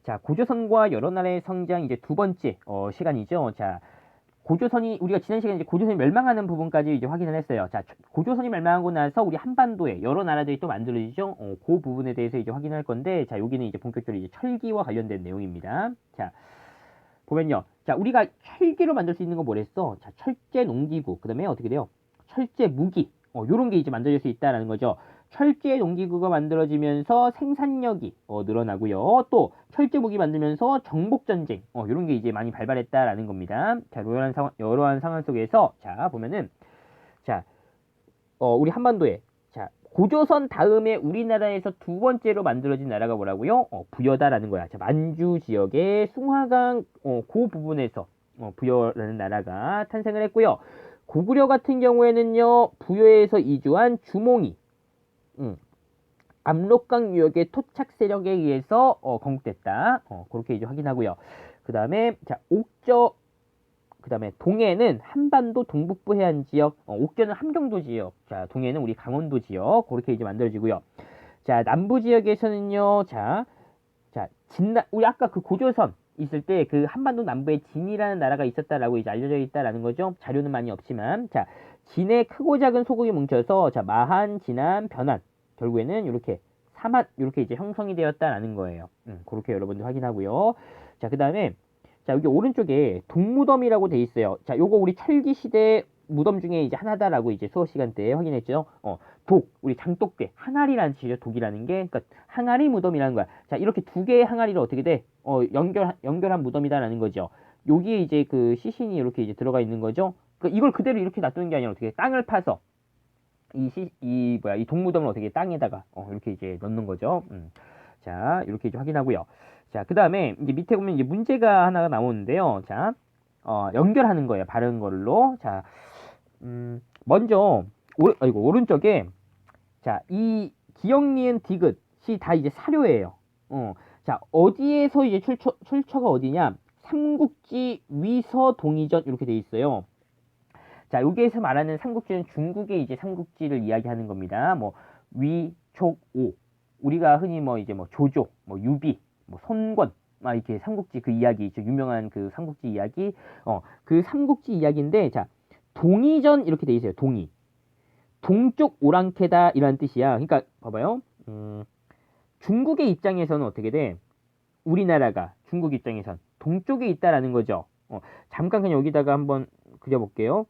자, 고조선과 여러 나라의 성장 이제 두 번째 시간이죠. 자, 고조선이 우리가 지난 시간에 이제 고조선이 멸망하는 부분까지 이제 확인을 했어요. 자, 고조선이 멸망하고 나서 우리 한반도에 여러 나라들이 또 만들어지죠. 그 부분에 대해서 이제 확인할 건데, 자, 여기는 이제 본격적으로 이제 철기와 관련된 내용입니다. 자, 보면요. 자, 우리가 철기로 만들 수 있는 거 뭐랬어? 자, 철제 농기구. 그다음에 어떻게 돼요? 철제 무기. 요런 게 이제 만들어질 수 있다라는 거죠. 철제 농기구가 만들어지면서 생산력이 늘어나고요. 또 철제 무기 만들면서 정복 전쟁 이런 게 이제 많이 발발했다라는 겁니다. 자, 이러한 상황 속에서 자 보면은 자 우리 한반도에 자 고조선 다음에 우리나라에서 두 번째로 만들어진 나라가 뭐라고요? 부여다라는 거야. 자, 만주 지역의 숭화강 그 부분에서 부여라는 나라가 탄생을 했고요. 고구려 같은 경우에는요 부여에서 이주한 주몽이 압록강 유역의 토착 세력에 의해서 건국됐다. 그렇게 이제 확인하고요. 그 다음에 자 옥저 그 다음에 동해는 한반도 동북부 해안 지역, 옥저는 함경도 지역, 자 동해는 우리 강원도 지역 그렇게 이제 만들어지고요. 자 남부 지역에서는요, 자 우리 아까 그 고조선 있을 때 그 한반도 남부에 진이라는 나라가 있었다라고 이제 알려져 있다라는 거죠. 자료는 많이 없지만 자 진의 크고 작은 소국이 뭉쳐서 자 마한, 진안, 변안 결국에는 이렇게 사만 이렇게 이제 형성이 되었다라는 거예요. 그렇게 여러분들 확인하고요. 자 그다음에 자 여기 오른쪽에 독무덤이라고 돼 있어요. 자 요거 우리 철기 시대 무덤 중에 이제 하나다라고 이제 수업 시간 때 확인했죠. 독 우리 장독대 항아리라는 뜻이죠. 독이라는 게 그러니까 항아리 무덤이라는 거야. 자 이렇게 두 개의 항아리를 어떻게 돼? 연결한 무덤이다라는 거죠. 여기에 이제 그 시신이 이렇게 이제 들어가 있는 거죠. 그러니까 이걸 그대로 이렇게 놔두는 게 아니라 어떻게 땅을 파서 이 동무덤을 어떻게 땅에다가 이렇게 이제 넣는 거죠. 자 이렇게 이제 확인하고요. 자 그 다음에 이제 밑에 보면 이제 문제가 하나가 나오는데요. 자 연결하는 거예요. 바른 걸로. 자 먼저 오른쪽에 자 이 기역 니은 디귿이 다 이제 사료예요. 자 어디에서 이제 출처가 어디냐? 삼국지 위서 동이전 이렇게 돼 있어요. 자, 여기에서 말하는 삼국지는 중국의 이제 삼국지를 이야기하는 겁니다. 뭐 위, 촉, 오. 우리가 흔히 뭐 이제 뭐 조조, 뭐 유비, 뭐 손권, 막 이렇게 삼국지 그 이야기, 유명한 그 삼국지 이야기, 그 삼국지 이야기인데, 자, 동이전 이렇게 돼 있어요. 동이. 동쪽 오랑캐다 이라는 뜻이야. 그러니까 봐봐요. 중국의 입장에서는 어떻게 돼? 우리나라가 중국 입장에선 동쪽에 있다라는 거죠. 잠깐 그냥 여기다가 한번 그려볼게요.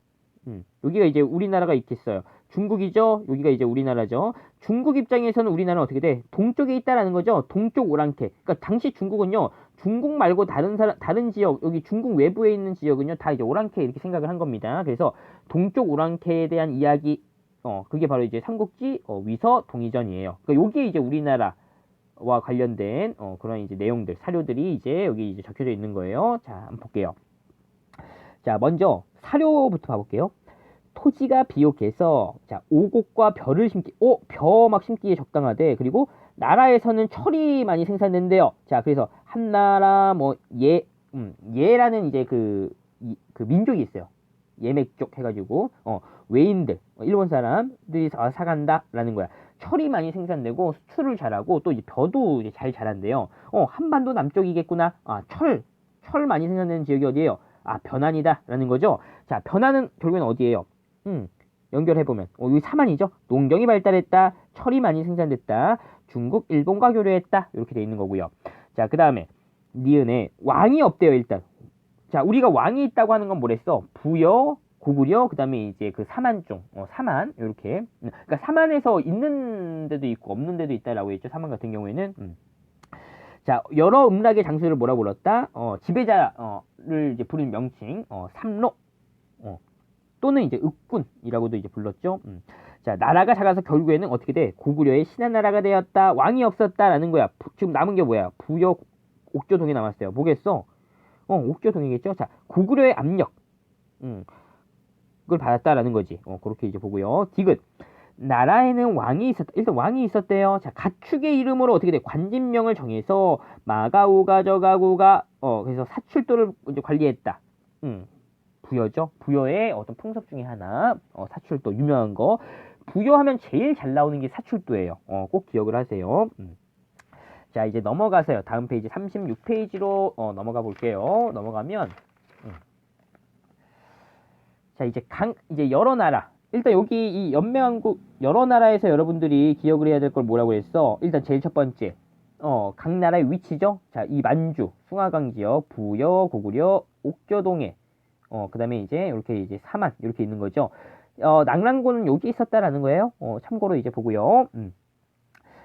여기가 이제 우리나라가 있겠어요. 중국이죠. 여기가 이제 우리나라죠. 중국 입장에서는 우리나라는 어떻게 돼? 동쪽에 있다라는 거죠. 동쪽 오랑캐. 그러니까 당시 중국은요. 중국 말고 다른 지역, 여기 중국 외부에 있는 지역은요. 다 이제 오랑캐 이렇게 생각을 한 겁니다. 그래서 동쪽 오랑캐에 대한 이야기, 그게 바로 이제 삼국지 위서 동이전이에요. 그러니까 여기에 이제 우리나라와 관련된 그런 이제 내용들, 사료들이 이제 여기 이제 적혀져 있는 거예요. 자, 한번 볼게요. 자, 먼저 사료부터 봐볼게요. 토지가 비옥해서 자 오곡과 벼를 벼 막 심기에 적당하대. 그리고 나라에서는 철이 많이 생산된대요. 자 그래서 한나라 예라는 이제 그 민족이 있어요. 예맥족 해가지고 외인들 일본 사람들이 사간다라는 거야. 철이 많이 생산되고 수출을 잘하고 또 이제 벼도 이제 잘 자란대요. 한반도 남쪽이겠구나. 철 많이 생산되는 지역이 어디예요? 변안이다라는 거죠. 자 변안은 결국엔 어디예요? 연결해보면 여기 사만이죠. 농경이 발달했다. 철이 많이 생산됐다. 중국, 일본과 교류했다. 이렇게 돼 있는 거고요. 자, 그 다음에 니은에 왕이 없대요. 일단. 자, 우리가 왕이 있다고 하는 건 뭐랬어? 부여, 고구려, 그 다음에 이제 그 사만종, 사만 이렇게. 그러니까 사만에서 있는 데도 있고 없는 데도 있다라고 했죠. 사만 같은 경우에는. 자, 여러 음락의 장수를 뭐라 불렀다? 지배자를 이제 부르는 명칭, 삼로. 또는 이제 읍군이라고도 이제 불렀죠. 자, 나라가 작아서 결국에는 어떻게 돼? 고구려의 신한 나라가 되었다. 왕이 없었다라는 거야. 지금 남은 게 뭐야? 부여, 옥조동이 남았어요. 뭐겠어? 옥조동이겠죠. 자, 고구려의 압력, 그걸 받았다라는 거지. 그렇게 이제 보고요. 디귿. 나라에는 왕이 있었다. 일단 왕이 있었대요. 자, 가축의 이름으로 어떻게 돼? 관진명을 정해서 마가우가 저가구가 그래서 사출도를 이제 관리했다. 부여죠. 부여의 어떤 풍습 중에 하나, 사출도 유명한 거. 부여하면 제일 잘 나오는 게 사출도예요. 꼭 기억을 하세요. 자, 이제 넘어가서요. 다음 페이지 36페이지로 넘어가 볼게요. 넘어가면 자, 이제 여러 나라. 일단 여기 이 연맹왕국 여러 나라에서 여러분들이 기억을 해야 될 걸 뭐라고 했어? 일단 제일 첫 번째. 각 나라의 위치죠. 자, 이 만주, 숭화강 지역, 부여, 고구려, 옥저동해. 그다음에 이제 이렇게 이제 사만 이렇게 있는 거죠. 낙랑고는 여기 있었다라는 거예요. 참고로 이제 보고요.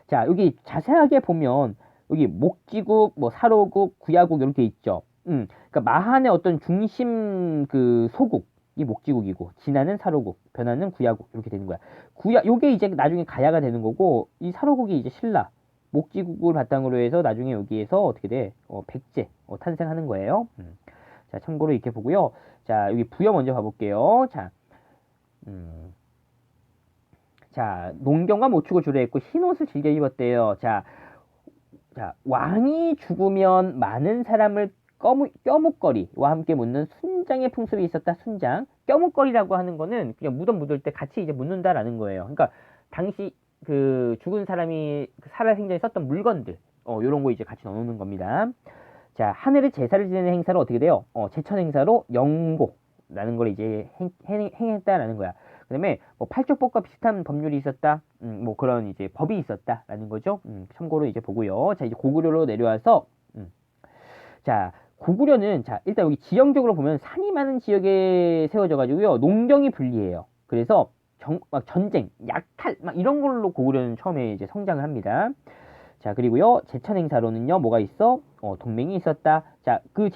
자, 여기 자세하게 보면 여기 목지국, 뭐 사로국, 구야국 이렇게 있죠. 그러니까 마한의 어떤 중심 그 소국 이 목지국이고 진화는 사로국, 변화는 구야국 이렇게 되는 거야. 요게 이제 나중에 가야가 되는 거고 이 사로국이 이제 신라, 목지국을 바탕으로 해서 나중에 여기에서 어떻게 돼? 백제 탄생하는 거예요. 자, 참고로 이렇게 보고요. 자, 여기 부여 먼저 봐볼게요. 자, 농경과 모축을 주로 했고 흰옷을 즐겨 입었대요. 자, 왕이 죽으면 많은 사람을 껴묵거리와 함께 묻는 순장의 풍습이 있었다. 순장. 껴묵거리라고 하는 거는 그냥 무덤 묻을 때 같이 이제 묻는다라는 거예요. 그러니까 당시 그 죽은 사람이 그 살아생전에 썼던 물건들, 요런 거 이제 같이 넣어놓는 겁니다. 자, 하늘의 제사를 지내는 행사를 어떻게 돼요? 제천 행사로 영고라는 걸 이제 행했다라는 거야. 그 다음에 뭐 팔족법과 비슷한 법률이 있었다. 뭐 그런 이제 법이 있었다라는 거죠. 참고로 이제 보고요. 자, 이제 고구려로 내려와서 자, 고구려는 자, 일단 여기 지형적으로 보면 산이 많은 지역에 세워져 가지고요. 농경이 불리해요. 그래서 막 전쟁, 약탈 막 이런 걸로 고구려는 처음에 이제 성장을 합니다. 자, 그리고요. 제천 행사로는요. 뭐가 있어? 동맹이 있었다. 자, 그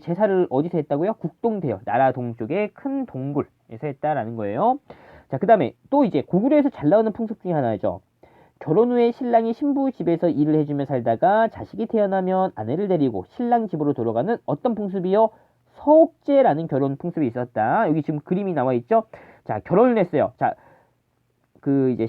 제사를 어디서 했다고요? 국동대여, 나라 동쪽의 큰 동굴에서 했다라는 거예요. 자, 그다음에 또 이제 고구려에서 잘 나오는 풍습 중에 하나죠. 결혼 후에 신랑이 신부 집에서 일을 해주며 살다가 자식이 태어나면 아내를 데리고 신랑 집으로 돌아가는 어떤 풍습이요? 서옥제라는 결혼 풍습이 있었다. 여기 지금 그림이 나와 있죠? 자, 결혼을 했어요. 자, 그 이제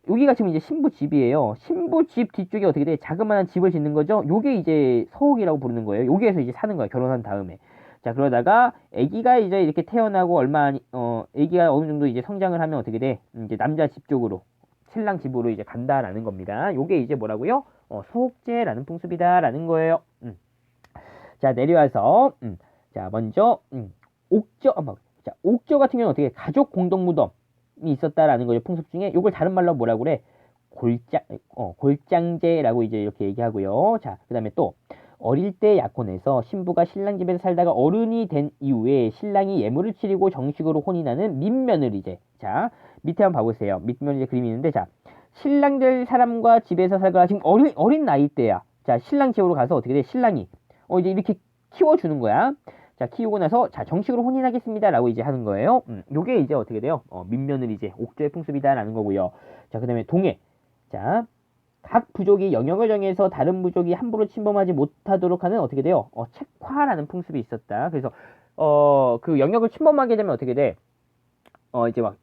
여기가 지금 이제 신부 집이에요. 신부 집 뒤쪽에 어떻게 돼? 자그마한 집을 짓는 거죠. 요게 이제 서옥이라고 부르는 거예요. 여기에서 이제 사는 거예요. 결혼한 다음에. 자, 그러다가 아기가 이제 이렇게 태어나고 아기가 어느 정도 이제 성장을 하면 어떻게 돼? 이제 남자 집 쪽으로 신랑 집으로 이제 간다라는 겁니다. 요게 이제 뭐라고요? 서옥제라는 풍습이다라는 거예요. 자, 내려와서 자, 먼저 자, 옥저 같은 경우는 어떻게 가족 공동 무덤이 있었다라는 거죠. 풍습 중에 요걸 다른 말로 뭐라고 그래? 골장제라고 이제 이렇게 얘기하고요. 자, 그다음에 또 어릴 때 약혼해서 신부가 신랑 집에서 살다가 어른이 된 이후에 신랑이 예물을 치르고 정식으로 혼인하는 민며느리제. 자, 밑에 한번 봐보세요. 민며느리 그림이 있는데, 자, 신랑 될 사람과 집에서 살거나 지금 어린 나이 때야. 자, 신랑 집으로 가서 어떻게 돼? 신랑이 이제 이렇게 키워주는 거야. 자, 키우고 나서 자, 정식으로 혼인하겠습니다라고 이제 하는 거예요. 요게 이제 어떻게 돼요? 민며느리제, 옥조의 풍습이다라는 거고요. 자, 그다음에 동해. 자, 각 부족이 영역을 정해서 다른 부족이 함부로 침범하지 못하도록 하는 어떻게 돼요? 책화라는 풍습이 있었다. 그래서 그 영역을 침범하게 되면 어떻게 돼? 이제 막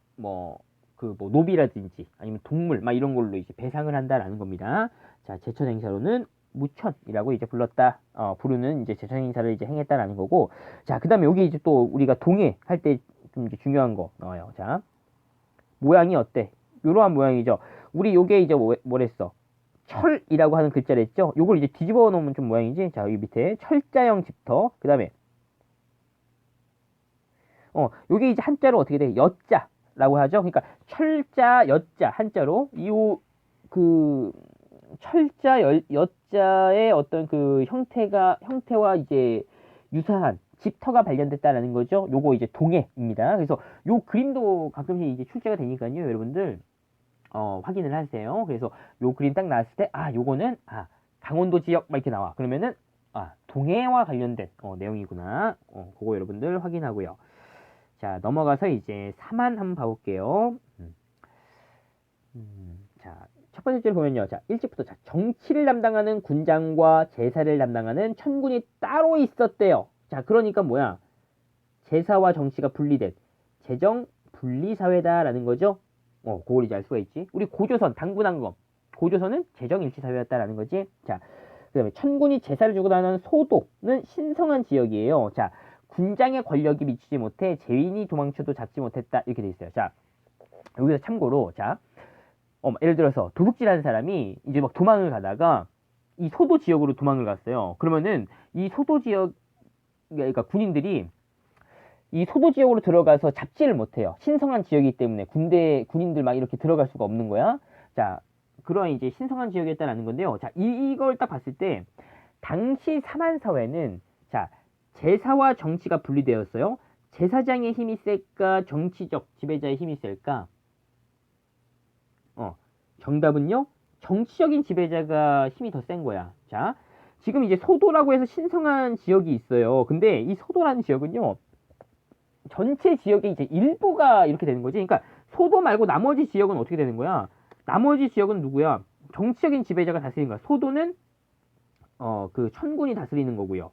노비라든지 아니면 동물 막 이런 걸로 이제 배상을 한다라는 겁니다. 자, 제천 행사로는 무천이라고 이제 부르는 이제 제천 행사를 이제 행했다라는 거고. 자, 그다음에 여기 이제 또 우리가 동해 할 때 좀 이제 중요한 거 나와요. 자, 모양이 어때? 이러한 모양이죠. 우리 요게 이제 뭐랬어? 철이라고 하는 글자를 했죠. 요걸 이제 뒤집어 놓으면 좀 모양이지. 자, 여기 밑에 철자형 집터. 그다음에 요게 이제 한자로 어떻게 돼? 여자라고 하죠. 그러니까 철자, 여자 한자로 그 철자, 여자의 어떤 그 형태와 이제 유사한 집터가 발견됐다라는 거죠. 요거 이제 동해입니다. 그래서 요 그림도 가끔씩 이제 출제가 되니까요, 여러분들 확인을 하세요. 그래서 요 그림 딱 나왔을 때 요거는 강원도 지역 막 이렇게 나와. 그러면은 동해와 관련된 내용이구나. 그거 여러분들 확인하고요. 자, 넘어가서 이제 사만 한번 봐볼게요. 자, 첫 번째 줄 보면요. 자, 1집부터 자, 정치를 담당하는 군장과 제사를 담당하는 천군이 따로 있었대요. 자, 그러니까 뭐야? 제사와 정치가 분리된 재정 분리 사회다라는 거죠. 그걸 이제 알 수가 있지. 우리 고조선 당군왕검. 고조선은 재정 일치 사회였다라는 거지. 자, 그다음에 천군이 제사를 주고 나는 소도는 신성한 지역이에요. 자, 군장의 권력이 미치지 못해 죄인이 도망쳐도 잡지 못했다 이렇게 돼 있어요. 자, 여기서 참고로 자, 예를 들어서 도둑질하는 사람이 이제 막 도망을 가다가 이 소도 지역으로 도망을 갔어요. 그러면은 이 소도 지역, 그러니까 군인들이 이 소도 지역으로 들어가서 잡지를 못해요. 신성한 지역이기 때문에 군인들 막 이렇게 들어갈 수가 없는 거야. 자, 그러한 이제 신성한 지역이었다라는 건데요. 자, 이걸 딱 봤을 때 당시 사만사회는 자, 제사와 정치가 분리되었어요. 제사장의 힘이 셀까 정치적 지배자의 힘이 셀까? 정답은요. 정치적인 지배자가 힘이 더 센 거야. 자, 지금 이제 소도라고 해서 신성한 지역이 있어요. 근데 이 소도라는 지역은요. 전체 지역의 이제 일부가 이렇게 되는 거지. 그러니까 소도 말고 나머지 지역은 어떻게 되는 거야? 나머지 지역은 누구야? 정치적인 지배자가 다스리는 거야. 소도는 그 천군이 다스리는 거고요.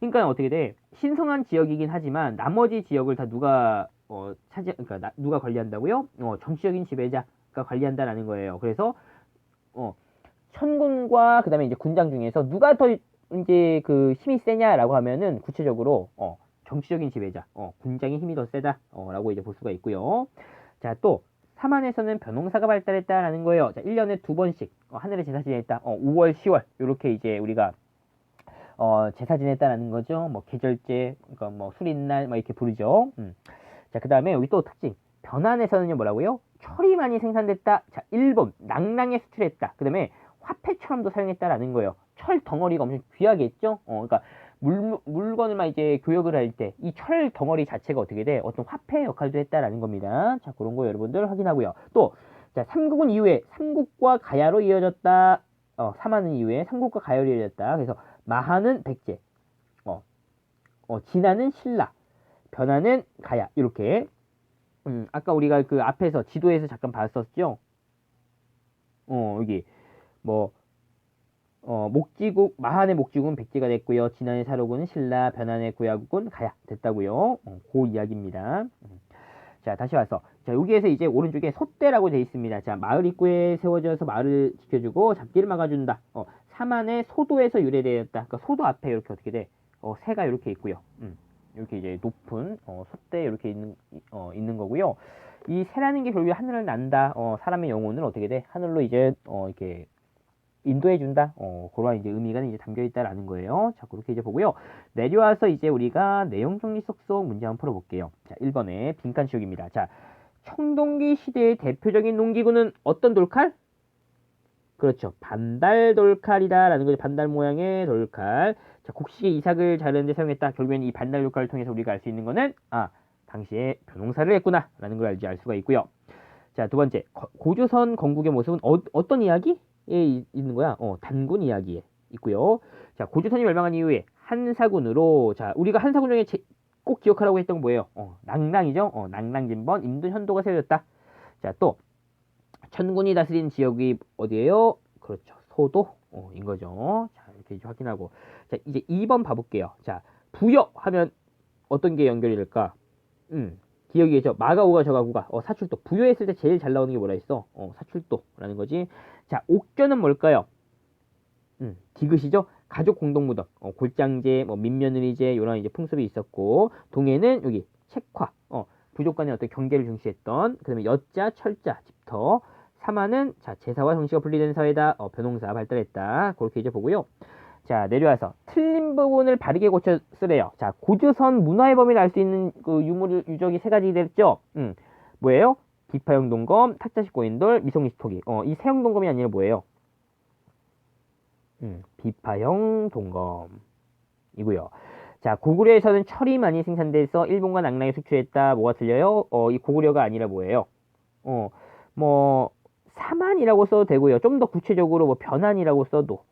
그러니까 어떻게 돼? 신성한 지역이긴 하지만 나머지 지역을 다 누가 그러니까 누가 관리한다고요? 정치적인 지배자가 관리한다라는 거예요. 그래서 천군과 그다음에 이제 군장 중에서 누가 더 이제 그 힘이 세냐라고 하면은 구체적으로 정치적인 지배자, 군장의 힘이 더 세다, 라고 이제 볼 수가 있고요. 자, 또 사만에서는 벼농사가 발달했다라는 거예요. 자, 1년에 2번씩 하늘에 제사 지냈다. 5월, 10월 요렇게 이제 우리가 제사 지냈다라는 거죠. 뭐 계절제, 그러니까 뭐 술인날 막 이렇게 부르죠. 자, 그다음에 여기 또 특징. 변안에서는요 뭐라고요? 철이 많이 생산됐다. 자, 일본 낭랑에 수출했다. 그다음에 화폐처럼도 사용했다라는 거예요. 철 덩어리가 엄청 귀하겠죠? 그러니까 물건을 막 이제 교역을 할 때 이 철 덩어리 자체가 어떻게 돼? 어떤 화폐 역할도 했다라는 겁니다. 자, 그런 거 여러분들 확인하고요. 또, 자, 삼국은 이후에 삼국과 가야로 이어졌다. 사마는 이후에 삼국과 가야로 이어졌다. 그래서 마하는 백제, 진하는 신라, 변하는 가야. 이렇게. 아까 우리가 그 앞에서 지도에서 잠깐 봤었죠? 여기, 뭐, 목지국, 마한의 목지국은 백제가 됐고요. 진안의 사로군은 신라, 변안의 고야국은 가야 됐다고요. 그 이야기입니다. 자, 다시 와서. 자, 여기에서 이제 오른쪽에 소대라고 되어 있습니다. 자, 마을 입구에 세워져서 마을을 지켜주고 잡기를 막아준다. 사만의 소도에서 유래되었다. 그러니까 소도 앞에 이렇게 어떻게 돼? 새가 이렇게 있고요. 이렇게 이제 높은 소대 이렇게 있는 거고요. 이 새라는 게 결국에 하늘을 난다. 사람의 영혼을 어떻게 돼? 하늘로 이제 이렇게 인도해준다. 그런 이제 의미가 이제 담겨있다라는 거예요. 자, 그렇게 이제 보고요. 내려와서 이제 우리가 내용 정리 쏙쏙 문제 한번 풀어볼게요. 자, 1번에 빈칸 치우기입니다. 자, 청동기 시대의 대표적인 농기구는 어떤 돌칼? 그렇죠. 반달 돌칼이다라는 거죠. 반달 모양의 돌칼. 자, 곡식의 이삭을 자르는데 사용했다. 결국엔 이 반달 돌칼을 통해서 우리가 알 수 있는 거는 당시에 벼농사를 했구나 라는 걸 알 수가 있고요. 자, 두 번째, 고조선 건국의 모습은 어떤 이야기? 있는 거야. 단군 이야기에 있고요. 자, 고조선이 멸망한 이후에 한사군으로, 자, 우리가 한사군 중에 꼭 기억하라고 했던 건 뭐예요? 낭랑이죠. 낭랑진번, 임도 현도가 세워졌다. 자, 또 천군이 다스린 지역이 어디예요? 그렇죠. 소도인 거죠. 자, 이렇게 이제 확인하고. 자, 이제 2번 봐볼게요. 자, 부여 하면 어떤 게 연결이 될까? 기억이 계죠? 마가오가 저가구가 사출도. 부여했을 때 제일 잘 나오는 게 뭐라 했어? 사출도라는 거지. 자, 옥전은 뭘까요? 디귿이죠. 가족 공동무덤, 골장제, 뭐 민며느리제 이런 이제 풍습이 있었고, 동해는 여기 책화, 부족 간의 어떤 경계를 중시했던. 그다음에 여자, 철자, 집터. 사마는 자 제사와 정치가 분리된 사회다. 벼농사 발달했다. 그렇게 이제 보고요. 자, 내려와서 틀린 부분을 바르게 고쳐 쓰래요. 자, 고조선 문화의 범위를 알 수 있는 그 유적이 세 가지 됐죠? 뭐예요? 비파형 동검, 탁자식 고인돌, 미송리식 토기. 이 세형 동검이 아니라 뭐예요? 비파형 동검이고요. 자, 고구려에서는 철이 많이 생산돼서 일본과 낭랑에 수출했다. 뭐가 틀려요? 이 고구려가 아니라 뭐예요? 뭐 사만이라고 써도 되고요. 좀 더 구체적으로 뭐 변안이라고 써도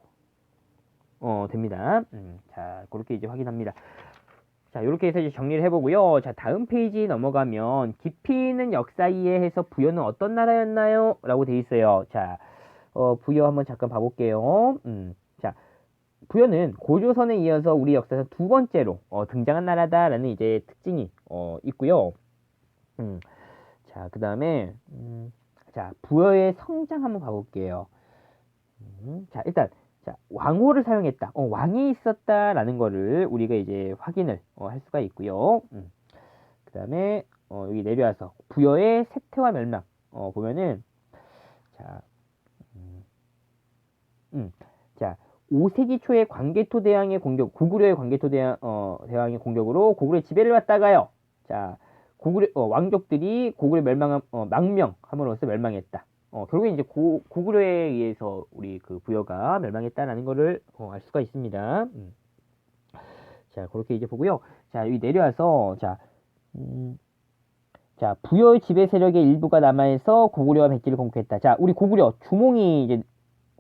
됩니다. 자, 그렇게 이제 확인합니다. 자, 이렇게 해서 이제 정리를 해보고요. 자, 다음 페이지 넘어가면 깊이 있는 역사 이해해서 부여는 어떤 나라였나요? 라고 돼 있어요. 자, 부여 한번 잠깐 봐볼게요. 자, 부여는 고조선에 이어서 우리 역사에서 두 번째로 등장한 나라다라는 이제 특징이 있고요. 자, 그 다음에 자, 부여의 성장 한번 봐볼게요. 자, 일단 자, 왕호를 사용했다. 왕이 있었다라는 거를 우리가 이제 확인을 할 수가 있고요. 그 다음에 여기 내려와서 부여의 쇠퇴와 멸망 보면은 자, 자, 5세기 초에 광개토 대왕의 공격, 고구려의 광개토 대왕의 공격으로 고구려의 지배를 받다가요. 자, 고구려 왕족들이 고구려 망명함으로써 멸망했다. 결국에 이제 고구려에 의해서 우리 그 부여가 멸망했다라는 거를 알 수가 있습니다. 자, 그렇게 이제 보고요. 자, 여기 내려와서 자, 부여의 지배 세력의 일부가 남아해서 고구려와 백제를 공격했다. 자, 우리 고구려 주몽이 이제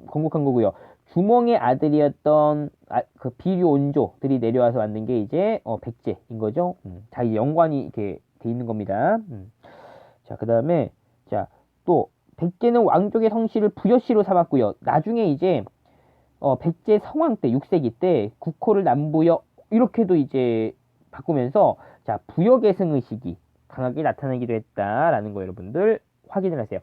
건국한 거고요. 주몽의 아들이었던 그 비류 온조들이 내려와서 만든 게 이제 백제인 거죠. 자, 이 연관이 이렇게 돼 있는 겁니다. 자, 그 다음에 자, 또 백제는 왕족의 성씨를 부여씨로 삼았고요. 나중에 이제 백제 성왕 때 6세기 때 국호를 남부여 이렇게도 이제 바꾸면서 자, 부여 계승 의식이 강하게 나타나기도 했다라는 거 여러분들 확인을 하세요.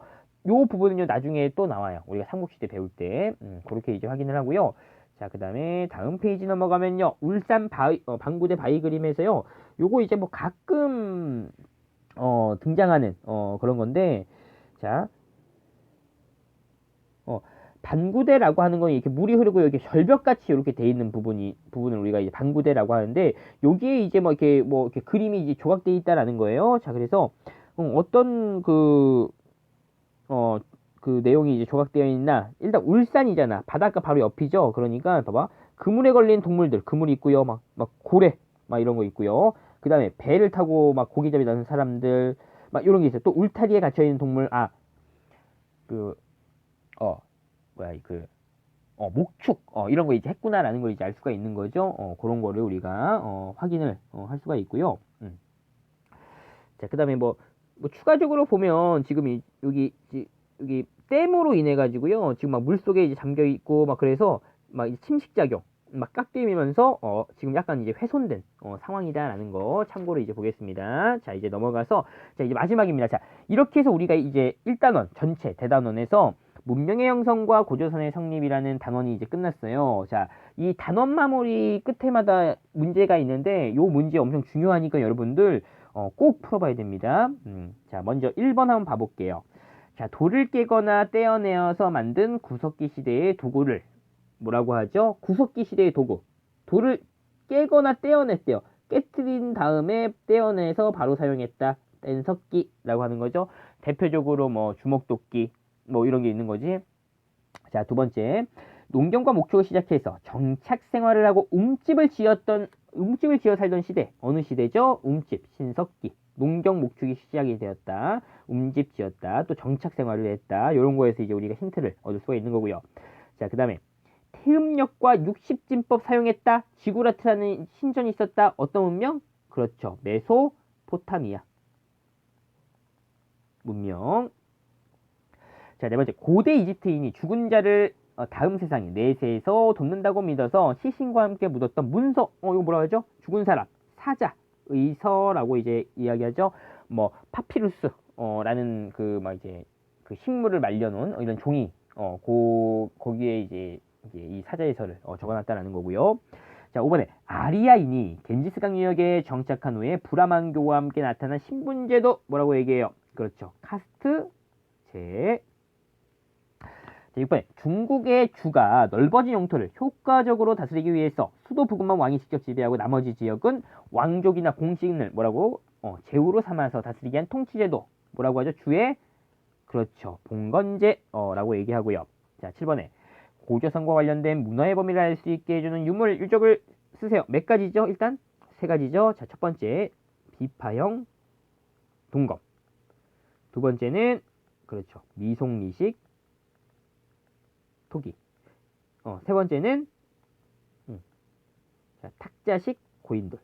요 부분은요 나중에 또 나와요. 우리가 삼국시대 배울 때 그렇게 이제 확인을 하고요. 자, 그 다음에 다음 페이지 넘어가면요, 울산 방구대 바위 그림에서요, 요거 이제 뭐 가끔 등장하는 그런 건데, 자, 반구대라고 하는 건 이렇게 물이 흐르고 여기 절벽같이 이렇게 돼 있는 부분을 우리가 이제 반구대라고 하는데, 여기에 이제 이렇게 그림이 이제 조각되어 있다라는 거예요. 자, 그래서 어떤 그 내용이 이제 조각되어 있나, 일단 울산이잖아. 바닷가 바로 옆이죠. 그러니까 봐봐, 그물에 걸린 동물들, 그물이 있고요. 막 고래 막 이런 거 있고요. 그 다음에 배를 타고 막 고기잡이 나는 사람들 막 이런 게 있어요. 또 울타리에 갇혀 있는 동물, 목축 이런 거 이제 했구나라는 걸 이제 알 수가 있는 거죠. 그런 거를 우리가 확인을 할 수가 있고요. 자, 그다음에 뭐 추가적으로 보면 지금 여기 댐으로 인해 가지고요, 지금 막 물속에 이제 잠겨 있고 막 그래서 막 이제 침식 작용 막 깎이면서 지금 약간 이제 훼손된 상황이다라는 거 참고로 이제 보겠습니다. 자, 이제 넘어가서 자, 이제 마지막입니다. 자, 이렇게 해서 우리가 이제 1단원 전체 대단원에서 문명의 형성과 고조선의 성립이라는 단원이 이제 끝났어요. 자, 이 단원 마무리 끝에마다 문제가 있는데 요 문제 엄청 중요하니까 여러분들 꼭 풀어봐야 됩니다. 자, 먼저 1번 한번 봐볼게요. 자, 돌을 깨거나 떼어내어서 만든 구석기 시대의 도구를 뭐라고 하죠? 구석기 시대의 도구. 돌을 깨거나 떼어냈대요. 깨트린 다음에 떼어내서 바로 사용했다. 뗀석기라고 하는 거죠. 대표적으로 뭐 주먹도끼 뭐 이런 게 있는 거지. 자, 두 번째, 농경과 목축을 시작해서 정착 생활을 하고 움집을 지어 살던 시대. 어느 시대죠? 움집, 신석기. 농경 목축이 시작이 되었다. 움집 지었다. 또 정착 생활을 했다. 이런 거에서 이제 우리가 힌트를 얻을 수가 있는 거고요. 자, 그 다음에 태음력과 육십진법 사용했다. 지구라트라는 신전이 있었다. 어떤 문명? 그렇죠. 메소포타미아 문명. 자, 네 번째, 고대 이집트인이 죽은 자를 다음 세상에 내세에서 돕는다고 믿어서 시신과 함께 묻었던 문서, 이거 뭐라고 하죠? 죽은 사람, 사자, 의서라고 이제 이야기하죠. 뭐 파피루스 라는 이제 그 식물을 말려놓은 이런 종이, 거기에 이제 이 사자의서를 적어놨다라는 거고요. 자, 5번에 아리아인이 겐지스강 유역에 정착한 후에 브라만교와 함께 나타난 신분제도 뭐라고 얘기해요? 그렇죠. 카스트 제. 자, 6번에 중국의 주가 넓어진 영토를 효과적으로 다스리기 위해서 수도 부근만 왕이 직접 지배하고 나머지 지역은 왕족이나 공신을 뭐라고? 제후로 삼아서 다스리기 위한 통치제도 뭐라고 하죠? 주의, 그렇죠, 봉건제라고 얘기하고요. 자, 7번에 고조선과 관련된 문화의 범위를 알 수 있게 해주는 유물, 유적을 쓰세요. 몇 가지죠? 일단 세 가지죠. 자, 첫 번째 비파형 동검, 두 번째는 그렇죠, 미송미식 토기, 세 번째는 자, 탁자식 고인돌.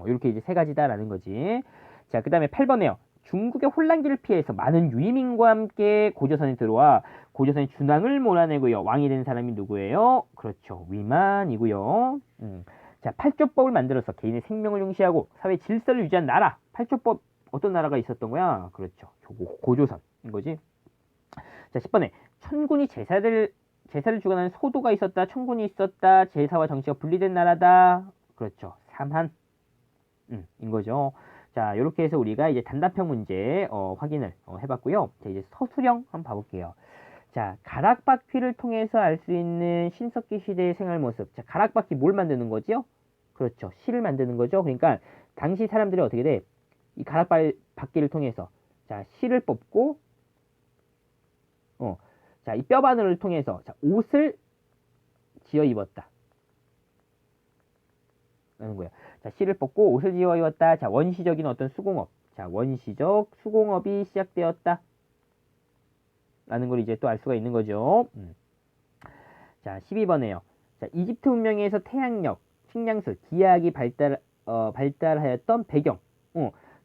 이렇게 이제 세 가지다라는 거지. 자, 그 다음에 8번에요. 중국의 혼란기를 피해서 많은 유이민과 함께 고조선에 들어와 고조선의 준왕을 몰아내고요. 왕이 된 사람이 누구예요? 그렇죠, 위만이고요. 자, 팔조법을 만들어서 개인의 생명을 중시하고 사회 질서를 유지한 나라. 팔조법, 어떤 나라가 있었던 거야? 그렇죠, 고조선인 거지. 자, 10번에 천군이 제사를 주관하는 소도가 있었다. 천군이 있었다. 제사와 정치가 분리된 나라다. 그렇죠, 삼한 인 거죠. 자, 이렇게 해서 우리가 이제 단답형 문제 확인을 해봤고요. 자, 이제 서술형 한번 봐볼게요. 자, 가락바퀴를 통해서 알 수 있는 신석기 시대의 생활 모습. 자, 가락바퀴 뭘 만드는 거죠? 그렇죠. 실을 만드는 거죠. 그러니까 당시 사람들이 어떻게 돼? 이 가락바퀴를 통해서 자, 실을 뽑고 자, 이 뼈바늘을 통해서 자, 옷을 지어 입었다. 라는 거예요. 자, 실을 뽑고 옷을 지어 입었다. 자, 원시적인 어떤 수공업. 자, 원시적 수공업이 시작되었다. 라는 걸 이제 또 알 수가 있는 거죠. 자, 12번에요. 자, 이집트 문명에서 태양력, 측량술, 기하학이 발달하였던 배경.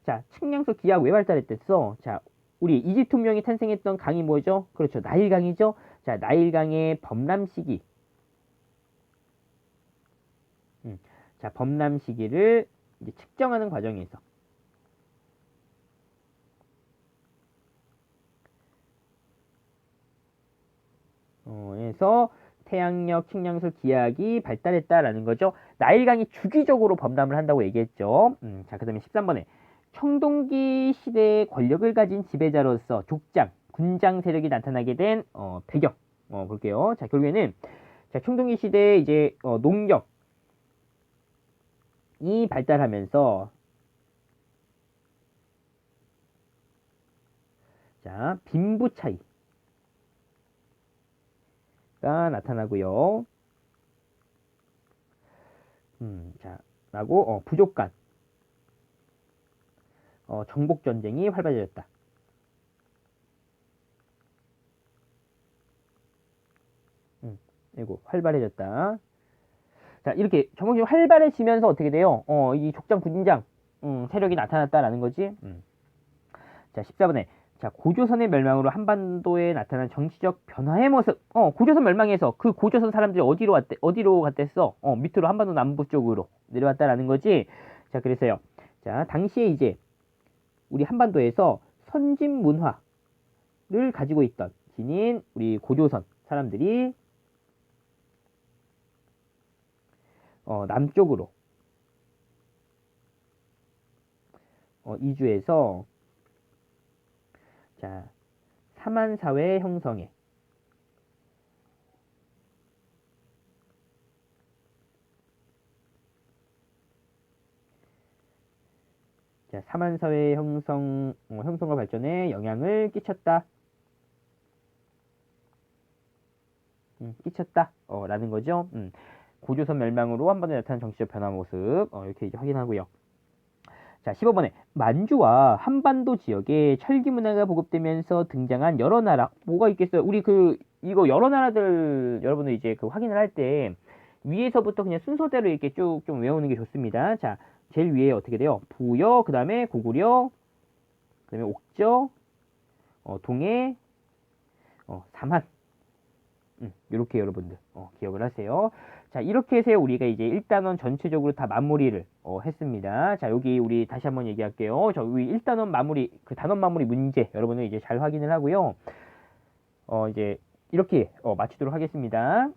자, 측량술, 기하학 왜 발달했댔어? 자, 우리 이집트 문명이 탄생했던 강이 뭐죠? 그렇죠. 나일강이죠. 자, 나일강의 범람 시기. 자, 범람 시기를 이제 측정하는 과정에서 에서 태양력, 측량술, 기하학이 발달했다라는 거죠. 나일강이 주기적으로 범람을 한다고 얘기했죠. 자, 그 다음에 13번에 청동기 시대의 권력을 가진 지배자로서 족장, 군장 세력이 나타나게 된 배경 볼게요. 자, 결국에는 자, 청동기 시대에 이제 농력이 발달하면서 자, 빈부 차이 가 나타나고요. 자, 라고 부족 간 정복 전쟁이 활발해졌다. 그리고 활발해졌다. 자, 이렇게 정복이 활발해지면서 어떻게 돼요? 이 족장 군장 세력이 나타났다라는 거지. 자, 14번에 자, 고조선의 멸망으로 한반도에 나타난 정치적 변화의 모습. 고조선 멸망해서 그 고조선 사람들이 어디로 갔댔어? 밑으로 한반도 남부 쪽으로 내려왔다라는 거지. 자, 그래서요. 자, 당시에 이제 우리 한반도에서 선진 문화를 가지고 있던 지닌 우리 고조선 사람들이 남쪽으로 이주해서 자, 사만사회 형성에 자, 사만사회 형성과 발전에 영향을 끼쳤다. 라는 거죠. 고조선 멸망으로 한반도에 나타난 정치적 변화 모습 이렇게 이제 확인하고요. 자, 15번에 만주와 한반도 지역에 철기 문화가 보급되면서 등장한 여러 나라. 뭐가 있겠어요? 우리 이거 여러 나라들 여러분들 이제 확인을 할 때 위에서부터 그냥 순서대로 이렇게 쭉 좀 외우는 게 좋습니다. 자, 제일 위에 어떻게 돼요? 부여, 그 다음에 고구려, 그 다음에 옥저, 동해, 삼한. 이렇게 여러분들 기억을 하세요. 자, 이렇게 해서 우리가 이제 1단원 전체적으로 다 마무리를 했습니다. 자, 여기 우리 다시 한번 얘기할게요. 저기 1단원 마무리, 그 단원 마무리 문제 여러분들 이제 잘 확인을 하고요. 이제 이렇게 마치도록 하겠습니다.